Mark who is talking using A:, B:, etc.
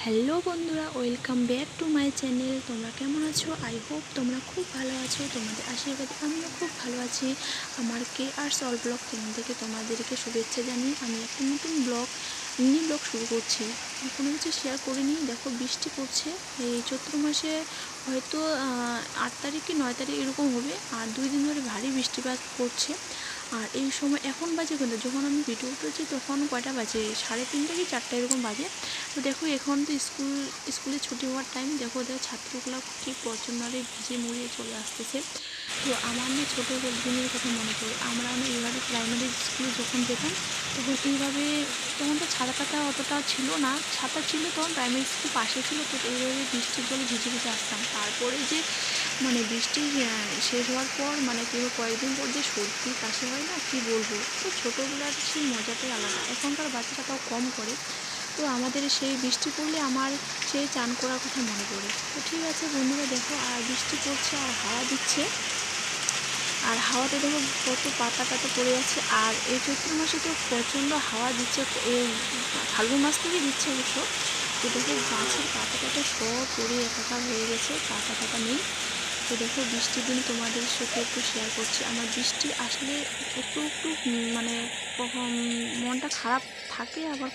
A: Hello বন্ধুরা, welcome back to my channel. তোমরা কেমন আছো? আই হোপ তোমরা খুব ভালো আছো। তোমাদের আশীর্বাদে আমিও খুব ভালো আছি। আমার কে আর সল ব্লগ চ্যানেল থেকে তোমাদেরকে শুভেচ্ছা জানিয়ে আমি একটা নতুন মিনি ব্লগ শুরু করছি। কোনো কিছু শেয়ার করিনি। দেখো বৃষ্টি পড়ছে। এই চৈত্র মাসে হয়তো 8 তারিখ কি 9 তারিখ এরকম হবে। আর 2 দিন ধরে ভারী বৃষ্টিপাত পড়ছে। আর এই সময় এখন বাজে কিন্তু যখন আমি ভিডিও করছি তখন কয়টা বাজে, 3:30 কি 4টা এরকম বাজে। তো দেখো এখন তো স্কুলে ছুটি হওয়ার টাইম। দেখো ছাত্রগুলো ঠিক প্রচণ্ডভাবে ভিজে মরিয়ে চলে আসতেছে। তো আমার না ছোটো দিনের কথা মনে পড়ে। আমরা এইভাবে প্রাইমারি স্কুলে যখন যেতাম তখন এইভাবে, তখন তো ছাতা অতটা ছিল না, ছাতা ছিল তখন প্রাইমারি স্কুল পাশে ছিল। তো এইভাবে বৃষ্টির জলে ভিজে ভিজে আসতাম। তারপরে যে বৃষ্টি শেষ হওয়ার পর কয়েকদিন পর যে সর্দি কাশি হয় না, কি বলবো। তো ছোটোবেলার সেই মজাটাই আলাদা। এখনকার বাচ্চারা তাও কম করে। তো আমাদের সেই বৃষ্টি পড়লে আমার সেই চান করার কথা মনে পড়ে। তো ঠিক আছে বন্ধুরা, দেখো আর বৃষ্টি পড়ছে আর হাওয়া দিচ্ছে। আর হাওয়াতে দেখো কত পাতা পড়ে যাচ্ছে। আর এই চৈত্র মাসে তো প্রচণ্ড হাওয়া দিচ্ছে, এই ফাল্গুন মাস থেকে দিচ্ছে অবশ্য। তো দেখো গাছের পাতা সব পড়ে একাকার হয়ে গেছে, পাতা নেই। তো দেখো বৃষ্টির দিন তোমাদের সাথে একটু শেয়ার করছি। আমার বৃষ্টি আসলে একটু একটু কখন মনটা খারাপ থাকে, আবার